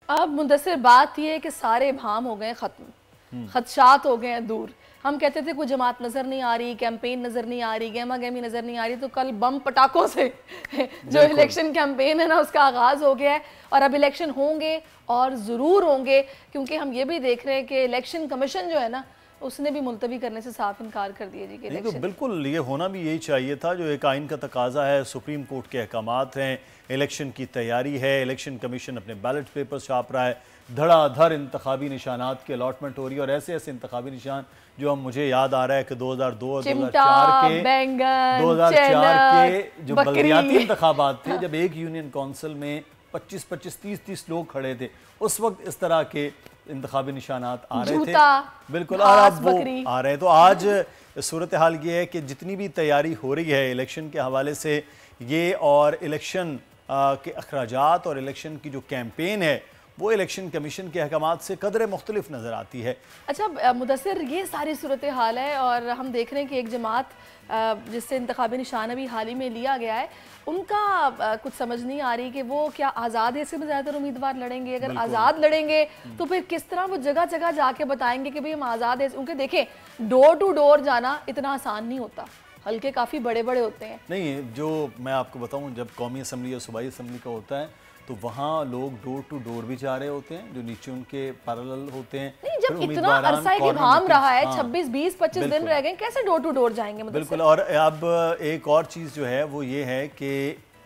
अब मुदस्सिर बात यह है कि सारे भाम हो गए ख़त्म, खदशात हो गए हैं दूर। हम कहते थे कोई जमात नज़र नहीं आ रही, कैंपेन नज़र नहीं आ रही, गहमा गहमी नज़र नहीं आ रही, तो कल बम पटाखों से जो इलेक्शन कैंपेन है ना उसका आगाज़ हो गया है। और अब इलेक्शन होंगे और ज़रूर होंगे, क्योंकि हम ये भी देख रहे हैं कि इलेक्शन कमीशन जो है ना उसने भी मुलतवी करने से साफ इनकार कर दिया जी कि नहीं, तो बिल्कुल ये होना भी यही चाहिए था, जो एक आइन का तकाजा है, सुप्रीम कोर्ट के अहकामात हैं, इलेक्शन की तैयारी है, इलेक्शन कमीशन अपने बैलेट पेपर छाप रहा है, धड़ाधड़ इंतखाबी निशानात की अलॉटमेंट हो रही है। और ऐसे ऐसे इंतखाबी निशान जो हम मुझे याद आ रहा है कि 2002 और 2004 के जो बल्दियाती इंतखाबात थे, जब एक यूनियन काउंसिल में 25-25, 30-30 लोग खड़े थे, उस वक्त इस तरह के इंतखाबी निशानात आ रहे थे, बिल्कुल, और अब वो आ रहे हैं। तो आज सूरत हाल ये है कि जितनी भी तैयारी हो रही है इलेक्शन के हवाले से, ये और इलेक्शन के अखराजात और इलेक्शन की जो कैंपेन है वो इलेक्शन कमीशन के अहकामात से कदरे मुख्तलिफ नज़र आती है। अच्छा मुदस्सिर, ये सारी सूरत हाल है और हम देख रहे हैं कि एक जमात जिससे इंतखाबी निशान अभी हाल ही में लिया गया है, उनका कुछ समझ नहीं आ रही कि वो क्या आज़ाद है, इससे भी ज़्यादातर उम्मीदवार लड़ेंगे। अगर आज़ाद लड़ेंगे तो फिर किस तरह वो जगह जगह जाके बताएंगे कि भाई हम आज़ाद है। उनके देखें, डोर टू डोर जाना इतना आसान नहीं होता, हल्के काफ़ी बड़े बड़े होते हैं। नहीं, जो मैं आपको बताऊं, जब कौमी असम्बली या सूबाई असम्बली का होता है तो वहाँ लोग डोर टू डोर भी जा रहे होते हैं, जो नीचे उनके पैरेलल होते हैं। नहीं, जब इतना अरसा की भाम रहा है, 26, 20, 25 दिन रह गए, कैसे डोर टू डोर जाएंगे? बिल्कुल। और अब एक और चीज़ जो है वो ये है कि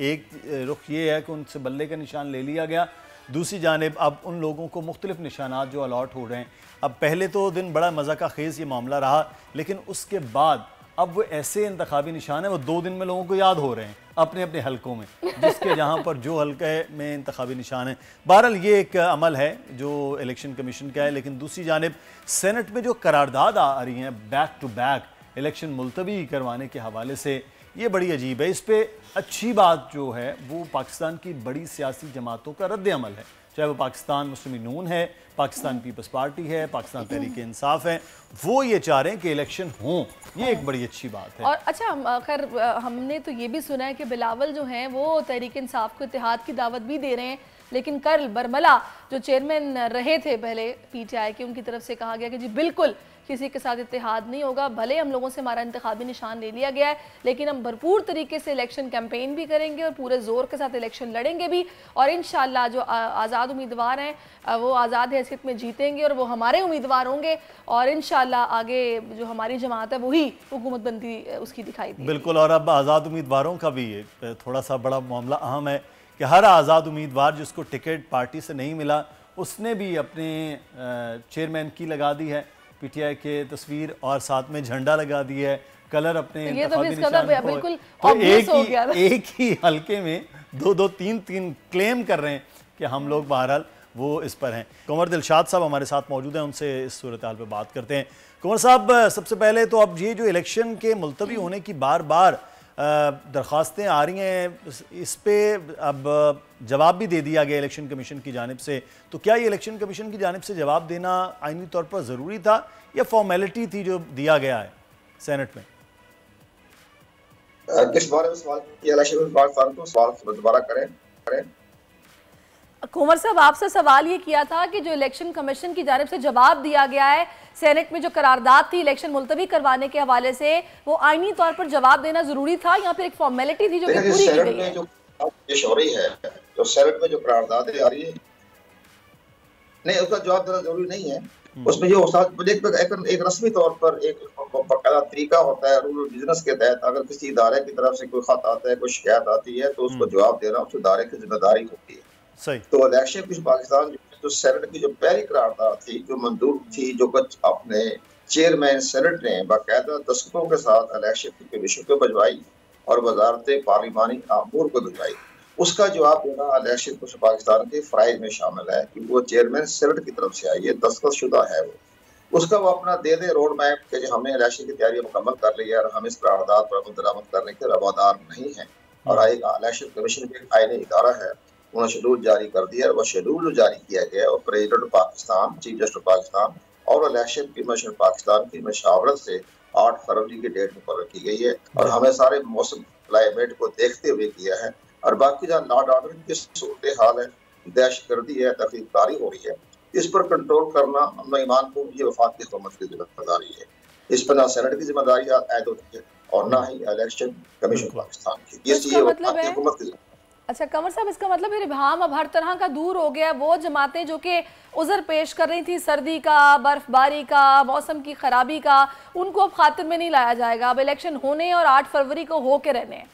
एक रुख ये है कि उनसे बल्ले का निशान ले लिया गया, दूसरी जानिब अब उन लोगों को मुख्तलिफ निशानात जो अलॉट हो रहे हैं। अब पहले तो दिन बड़ा मज़ा का खेज़ ये मामला रहा, लेकिन उसके बाद अब वो ऐसे इंतखाबी निशान है वो 2 दिन में लोगों को याद हो रहे हैं अपने अपने हलकों में, जिसके जहाँ पर जो हल्के में इंतखाबी निशान है। बहरहाल ये एक अमल है जो इलेक्शन कमीशन का है। लेकिन दूसरी जानिब सेनेट में जो करारदाद आ रही हैं बैक टू बैक इलेक्शन मुलतवी करवाने के हवाले से, ये बड़ी अजीब है। इस पर अच्छी बात जो है वो पाकिस्तान की बड़ी सियासी जमातों का रद्द अमल है, चाहे वो पाकिस्तान मुस्लिम नून है, पाकिस्तान पीपल्स पार्टी है, पाकिस्तान तहरीक इंसाफ है, वो ये चाह रहे हैं कि इलेक्शन हों। ये एक बड़ी अच्छी बात है। और अच्छा खैर हमने तो ये भी सुना है कि बिलावल जो हैं वो तहरीक इंसाफ को इत्तेहाद की दावत भी दे रहे हैं, लेकिन कल बरमला जो चेयरमैन रहे थे पहले पीटीआई के, उनकी तरफ से कहा गया कि जी बिल्कुल किसी के साथ इत्तेहाद नहीं होगा, भले हम लोगों से हमारा इंतखाबी निशान ले लिया गया है, लेकिन हम भरपूर तरीके से इलेक्शन कैंपेन भी करेंगे और पूरे जोर के साथ इलेक्शन लड़ेंगे भी, और इंशाल्लाह जो आज़ाद उम्मीदवार हैं वो आज़ाद हैसियत में जीतेंगे और वो हमारे उम्मीदवार होंगे, और इंशाल्लाह आगे जो हमारी जमात है वही हुकूमत बनती उसकी दिखाई देगी। बिल्कुल। और अब आज़ाद उम्मीदवारों का भी थोड़ा सा बड़ा मामला अहम है कि हर आज़ाद उम्मीदवार जिसको टिकट पार्टी से नहीं मिला उसने भी अपने चेयरमैन की लगा दी है पीटीआई के तस्वीर, और साथ में झंडा लगा दिया है, कलर अपने ये तो बिल्कुल तो एक ही हल्के में 2-2, 3-3 क्लेम कर रहे हैं कि हम लोग बहरहाल वो इस पर हैं। कुंवर दिलशाद साहब हमारे साथ मौजूद हैं, उनसे इस सूरत हाल पर बात करते हैं। कुंवर साहब, सबसे पहले तो अब ये जो इलेक्शन के मुलतवी होने की बार बार दरख्वास्तें आ रही हैं, इस पे अब जवाब भी दे दिया गया इलेक्शन कमीशन की जानिब से, तो क्या ये इलेक्शन कमीशन की जानिब से जवाब देना आइनी तौर पर ज़रूरी था या फॉर्मेलिटी थी जो दिया गया है सेनेट में? किस बारे में सवाल किया? सवाल दोबारा करें। कुंवर साहब, आपसे सवाल ये किया था कि जो इलेक्शन कमीशन की जानिब से जवाब दिया गया है सेनेट में, जो करारदाद थी इलेक्शन मुलतवी करवाने के हवाले से, वो आईनी तौर पर जवाब देना जरूरी था या फिर एक फॉर्मेलिटी थी जो कि पूरी की गई है? जो पेश हो रही है, जो सेनेट में जो करारदाद आ रही है, नहीं उसका जवाब देना जरूरी नहीं है। उसमें जो एक रस्मी तौर पर एक बकायदा तरीका होता है, रूल बिजनेस के तहत अगर किसी इदारे की तरफ से कोई खत आता है, कोई शिकायत आती है, तो उसको जवाब देना उस इदारे की जिम्मेदारी होती है। सही। तो इलेक्शन कमीशन पाकिस्तान जो सेनेट की जो पहली करारदाद थी, जो मंजूर थी, जो कुछ अपने चेयरमैन सेनेट ने बाकायदा दस्तखतों के साथ इलेक्शन कमीशन को भिजवाई और वजारत पार्लिमानी अमूर को भिजवाई, उसका जवाब देना इलेक्शन कमीशन पाकिस्तान के फ़राइज़ में शामिल है कि वो चेयरमैन सेनेट की तरफ से आई है, दस्तखत शुदा है वो, उसका वो अपना दे दे रोड मैप कि जो हमने इलेक्शन की तैयारी मुकम्मल कर ली है और हम इस करारदाद पर अमल दरामद करने के रवादार नहीं है। और इलेक्शन कमीशन भी एक आईनी इदारा है, उन्होंने शेड्यूल जारी कर दिया है। वह शेड्यूल जो जारी किया गया है वो president Pakistan, chief justice Pakistan और इलेक्शन कमीशन पाकिस्तान की मशावरत से 8 फरवरी की डेट मुकर्रर की गई है, और हमें सारे मौसम क्लाइमेट को देखते हुए किया है। और बाकी जहाँ लॉ एंड ऑर्डर की सूरत हाल है दहशतगर्दी है, तफरीककारी हो रही है, इस पर कंट्रोल करना अमन ईमान को ये वफाकी हुकूमत की जिम्मेदारी है। इस पर ना सेनेट की जिम्मेदारी आयद होती है और ना ही इलेक्शन कमीशन पाकिस्तान की। तो इसका मतलब है हुकूमत की। अच्छा कंवर साहब, इसका मतलब फिर इब्हाम अब हर तरह का दूर हो गया। वो जमातें जो कि उज़र पेश कर रही थी सर्दी का, बर्फबारी का, मौसम की खराबी का, उनको अब खातिर में नहीं लाया जाएगा। अब इलेक्शन होने और 8 फरवरी को हो के रहने।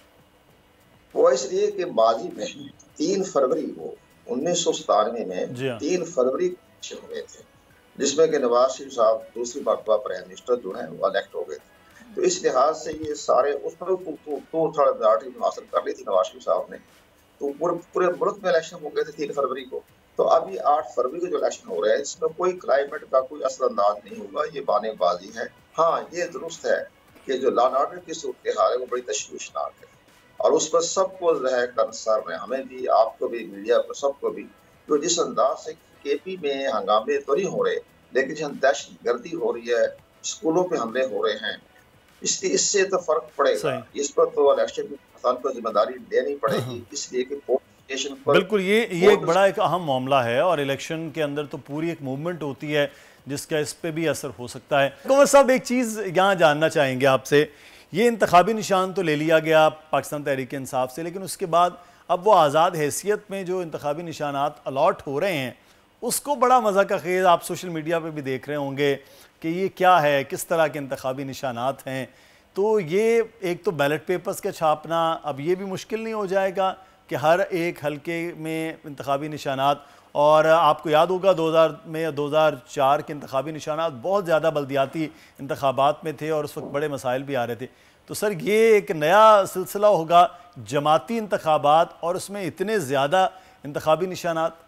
वो इसलिए कि माजी में 3 फरवरी को 1997 में 3 फरवरी इलेक्शन हुए थे, जिसमें कि नवाज शरीफ साहब दूसरी मरतबा प्राइम मिनिस्टर जो है वो इलेक्ट हो गए थे। तो इस लिहाज से ये सारे उस पर तो थोड़ा मेजॉरिटी हासिल कर ली थी नवाज शरीफ साहब ने, तो पूरे मुल्क में इलेक्शन हो गए थे 3 फरवरी को। तो अब ये 8 फरवरी को जो इलेक्शन हो रहा है इसमें कोई क्लाइमेट का कोई असरअंदाज नहीं होगा, ये बानेबाजी है। हाँ, ये दुरुस्त है कि जो लॉ एंड ऑर्डर की सूरत हाल है वो बड़ी तशवीशनाक है और उस पर सबको जो है कंसर्न है, हमें भी, आपको भी, मीडिया पर, सबको भी। तो जिस अंदाज से केपी में हंगामे तो नहीं हो रहे, लेकिन जहाँ दहशतगर्दी हो रही है, स्कूलों पे हमले हो रहे हैं, इससे तो फर्क पड़ेगा। इस पर तो इलेक्शन को जिम्मेदारी लेनी पड़ेगी, इसलिए कि बिल्कुल ये एक बड़ा एक अहम मामला है और इलेक्शन के अंदर तो पूरी एक मूवमेंट होती है जिसका इस पे भी असर हो सकता है। कंवर साहब, एक चीज़ यहाँ जानना चाहेंगे आपसे, ये इंतखाबी निशान तो ले लिया गया पाकिस्तान तहरीक इंसाफ से, लेकिन उसके बाद अब वो आज़ाद हैसियत में जो इंतखाबी निशानात अलॉट हो रहे हैं उसको बड़ा मज़ा का खेल आप सोशल मीडिया पे भी देख रहे होंगे कि ये क्या है, किस तरह के इंतखाबी निशानात हैं। तो ये एक तो बैलेट पेपर्स का छापना, अब ये भी मुश्किल नहीं हो जाएगा कि हर एक हलके में इंतखाबी निशानात, और आपको याद होगा 2000 में या 2004 के इंतखाबी निशानात बहुत ज़्यादा बल्दियाती इंतखाबात में थे और उस वक्त बड़े मसाइल भी आ रहे थे। तो सर ये एक नया सिलसिला होगा जमाती इंतखाबात और उसमें इतने ज़्यादा इंतखाबी निशानात।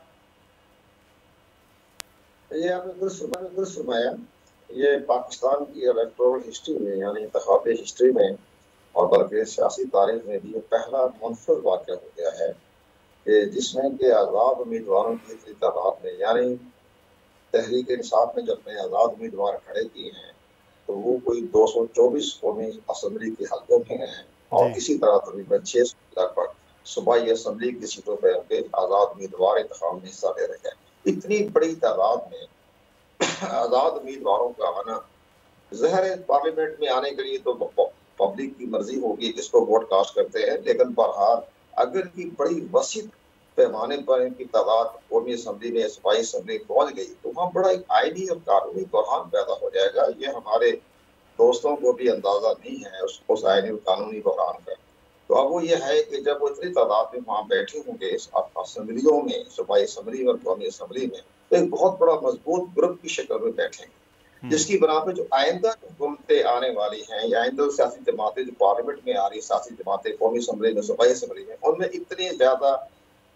ये आपने दुरुस्त फरमाया, ये पाकिस्तान की इलेक्टोरल हिस्ट्री में यानी इंतखाबी हिस्ट्री में और बल्कि सियासी तारीख में भी ये पहला मुनफरद वाक़या हो गया है कि जिसमें कि आज़ाद उम्मीदवारों की इतनी तादाद में, यानी तहरीक इंसाफ में जब अपने आज़ाद उम्मीदवार खड़े किए हैं तो वो कोई 224 कौमी असम्बली के हल्कों में हैं और इसी तरह तकरीबन 600 लगभग सूबाई असम्बली की सीटों पर उनके आज़ाद उम्मीदवार इंतखाब में हिस्सा ले रहे हैं। इतनी बड़ी तादाद में आज़ाद उम्मीदवारों का आना, ज़हर पार्लियामेंट में आने के लिए तो पब्लिक की मर्जी होगी किसको वोट कास्ट करते हैं, लेकिन बहरहाल अगर की बड़ी वसी पैमाने पर इनकी तादाद कौमी असम्बली में, सूबाई असम्बली पहुंच गई तो वहाँ बड़ा एक आईनी और कानूनी बहरान पैदा हो जाएगा। ये हमारे दोस्तों को भी अंदाजा नहीं है उस आईनी और कानूनी बहरान का। तो अब वो ये है कि जब वो इतनी तादाद में वहाँ बैठे होंगे असम्बलियों में, सूबाई असम्बली और कौमी असम्बली में, तो एक बहुत बड़ा मजबूत ग्रुप की शक्ल में बैठेंगे, जिसकी बना पे जो आइंदा हुकूमतें आने वाली हैं या आइंदा सियासी जमातें जो पार्लियामेंट में आ रही सियासी जमातें कौमी असम्बली में, सूबाई असम्बली में, उनमें इतनी ज्यादा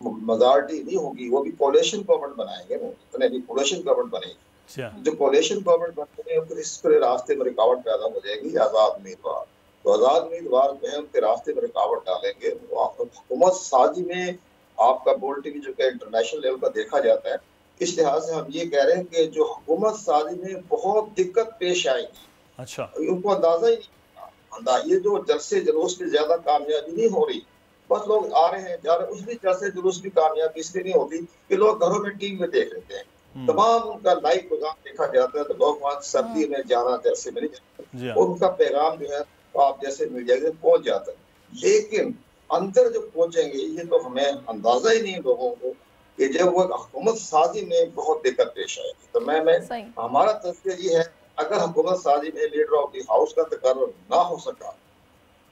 मेजॉरिटी नहीं होगी। वो भी कोलिशन गवर्नमेंट बनाएंगे, वो इतने भी कोलिशन गवर्नमेंट बनेगी। जो कोलिशन गवर्नमेंट बनते हैं फिर इस पूरे रास्ते में रुकावट पैदा हो जाएगी आज़ाद उम्मीदवार। तो आज़ाद उम्मीदवार जो है उनके रास्ते में रुकावट डालेंगे। हुकूमत साजी में आपका बोल्टी भी जो कि इंटरनेशनल लेवल पर देखा जाता है, इस लिहाज से हम ये कह रहे हैं कि जो हुकूमत साजी में बहुत दिक्कत पेश आएगी। अच्छा, उनको अंदाजा ही नहीं, ये जो जलसे जुलूस में ज्यादा कामयाबी नहीं हो रही, बस लोग आ रहे हैं जा रहे, उसमें जलसे जुलूस भी कामयाबी इसलिए नहीं होती कि लोग घरों में टीवी में देख लेते हैं, तमाम उनका लाइव प्रोग्राम देखा जाता है, तो लोग वहाँ सर्दी में जाना जलसे में नहीं जाते, उनका पैगाम जो है आप जैसे मीडिया से पहुंच जाता है। लेकिन अंदर जो पहुंचेंगे ये तो हमें अंदाजा ही नहीं लोगों को कि जब वो हुकूमत साजी में बहुत दिक्कत पेश आएगी। तो मैं हमारा तस्वीर ये है, अगर हुकूमत साजी में लीडर ऑफ द हाउस का तकर्रुर ना हो सका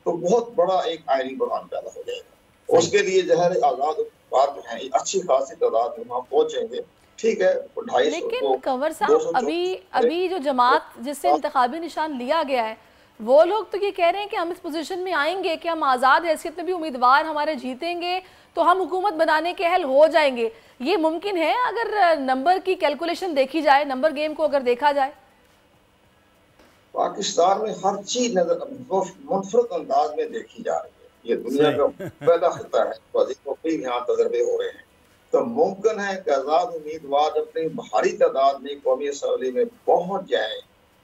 तो बहुत बड़ा एक आईनी बहरान पैदा हो जाएगा। उसके लिए जहर आज़ाद उम्मीदवार जो है अच्छी खासी तादाद में वहाँ पहुंचेंगे, ठीक है। 250 लेकिन कंवर साहब अभी जो जमात जिससे इंतखाबी निशान लिया गया है वो लोग तो ये कह रहे हैं कि हम इस पोजीशन में आएंगे कि हम आज़ाद हैसियत में भी उम्मीदवार हमारे जीतेंगे तो हम हुकूमत बनाने के अहल हो जाएंगे। ये मुमकिन है अगर नंबर की कैलकुलेशन देखी जाए, नंबर गेम को अगर देखा जाए? पाकिस्तान में हर चीज मुनफरद अंदाज में देखी जा रही है। ये दुनिया का पहला खिता है, यहाँ तजर्बे हो रहे हैं। तो मुमकिन है कि आज़ाद उम्मीदवार अपनी भारी तादाद में कौमी असम्बली में पहुंच जाए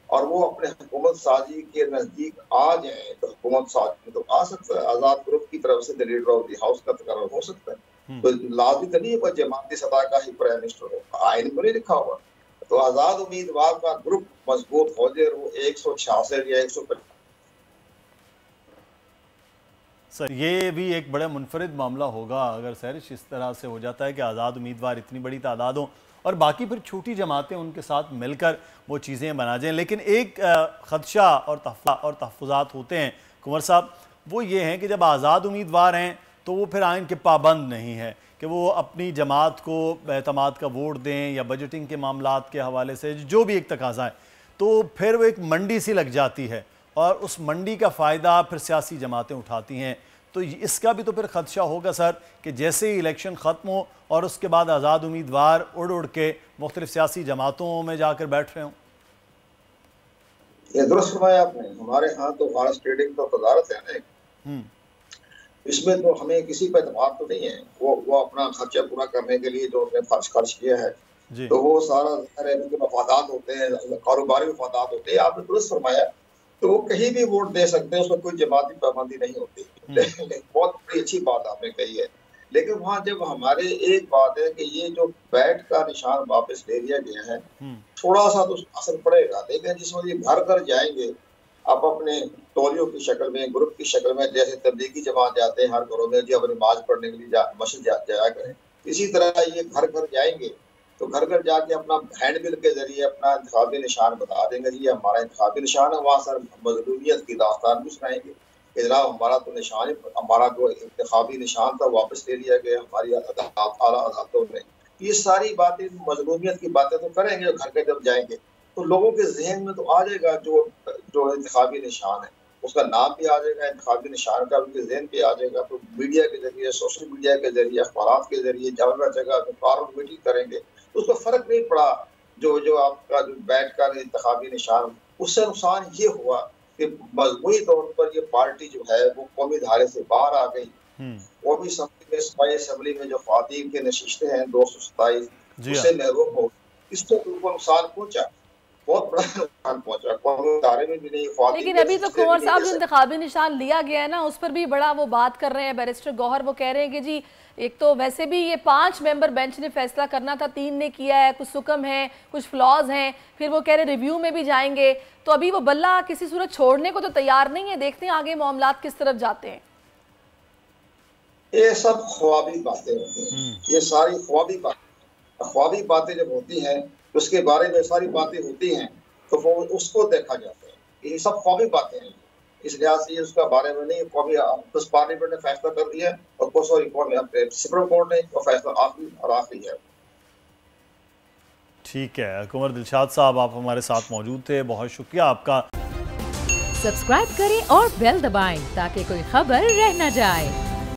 और वो अपने हुकूमत साजी के नजदीक आ जाए। तो हुकूमत साजी में तो आ सकता है, आज़ाद ग्रुप की तरफ से लीडर ऑफ द हाउस का तकर्रुर हो सकता है। तो लाजमी तो नहीं है कोई जमाती सतह का ही प्राइम मिनिस्टर हो, आइन में नहीं लिखा हुआ। तो आजाद उम्मीदवार का ग्रुप मजबूत हो जाए, वो 166 या 150। सर ये भी एक बड़ा मुनफरिद मामला होगा अगर सहरिश इस तरह से हो जाता है कि आज़ाद उम्मीदवार इतनी बड़ी तादाद हो और बाकी फिर छोटी जमातें उनके साथ मिलकर वो चीज़ें बना जाएं। लेकिन एक ख़दशा और तहफ़्फ़ुज़ात होते हैं कुंवर साहब, वो ये हैं कि जब आज़ाद उम्मीदवार हैं तो वो फिर आइन के पाबंद नहीं है कि वो अपनी जमात को एतमाद का वोट दें या बजटिंग के मामलात के हवाले से जो भी एक तकाज़ा है, तो फिर वो एक मंडी सी लग जाती है और उस मंडी का फ़ायदा फिर सियासी जमातें उठाती हैं। तो इसका भी तो फिर खदशा होगा सर कि जैसे ही इलेक्शन ख़त्म हो और उसके बाद आज़ाद उम्मीदवार उड़ उड़ के मुख्तलिफ सियासी जमातों में जाकर बैठ रहे हों। ये दुरुस्त फरमाया आपने। हमारे यहाँ तो हॉर्स ट्रेडिंग तो तजारत है ना, इसमें तो हमें किसी पर एतमाद तो नहीं है। वो अपना खर्चा पूरा करने के लिए जो उसने खर्च किया है तो वो सारा उनके मफादात होते हैं, कारोबारी मफादात होते हैं। आपने दुरुस्त फरमाया, तो वो कहीं भी वोट दे सकते हैं, उसमें कोई जमाती पाबंदी नहीं होती। बहुत बड़ी अच्छी बात आपने कही है। लेकिन वहाँ जब हमारे एक बात है कि ये जो बैट का निशान वापस ले लिया गया है, थोड़ा सा तो असर पड़ेगा। लेकिन जिसमें ये घर घर जाएंगे आप अपने टोलियों की शक्ल में, ग्रुप की शक्ल में, जैसे तबलीगी जमात जाते हैं हर घरों में जी अब नमाज पढ़ने के लिए मस्जिद जाया करें, इसी तरह ये घर घर जाएंगे तो घर घर जाके अपना हैंड बिल के जरिए अपना इंतखाबी निशान बता देंगे जी हमारा इंतखाबी निशान है। वहाँ सर मजलूमियत की दास्तान भी सुनाएंगे कि जनाब हमारा तो निशान, हमारा जो इंतखाबी निशान था वापस ले लिया गया हमारी आला अदालतों में। ये सारी बातें मजलूमियत की बातें तो करेंगे। घर के जब जाएंगे तो लोगों के जहन में तो आ जाएगा जो इंतखाबी निशान है, उसका नाम भी आ जाएगा, इंतखाबी निशान का उनके जहन पे आ जाएगा। तो मीडिया के जरिए, सोशल मीडिया के जरिए, अखबार के जरिए जगह जगह पार्लियामेंट मीटिंग करेंगे तो उसका फर्क नहीं पड़ा। जो आपका जो बैट का इंतखाबी निशान, उससे नुकसान ये हुआ कि मजमूई तौर पर ये पार्टी जो है वो कौमी धारे से बाहर आ गई। वो भी असेंबली में जो ख्वातीन के नशिस्तें हैं 227 उससे महरूम हो, इससे उनको नुकसान पहुंचा, बहुत बड़ा नुकसान पहुंचा। कौमी धारे में भी नहीं। लेकिन अभी तो कुंवर साहब जो इंतखाबी निशान लिया गया है ना, उस पर भी बड़ा वो बात कर रहे हैं बैरिस्टर गौहर। वो कह रहे हैं कि जी एक तो वैसे भी ये 5 मेंबर बेंच ने फैसला करना था, 3 ने किया है, कुछ सुकम है, कुछ फ्लॉज हैं, फिर वो कह रहे रिव्यू में भी जाएंगे। तो अभी वो बल्ला किसी सूरत छोड़ने को तो तैयार नहीं है। देखते हैं आगे मामलात किस तरफ जाते हैं। ये सब ख्वाबी बातें होती हैं, ये सारी ख्वाबी बातें जब होती हैं तो उसके बारे में सारी बातें होती हैं तो वो उसको देखा जाता है। ये सब ख्वाबी बातें हैं, इस लिहाज से उसका बारे में नहीं। बस पार्लियामेंट ने फैसला कर दिया और सुप्रीम कोर्ट ने वो फैसला आखिरी है। ठीक है कुंवर दिलशाद साहब, आप हमारे साथ मौजूद थे, बहुत शुक्रिया आपका। सब्सक्राइब करें और बेल दबाएं ताकि कोई खबर रह न जाए।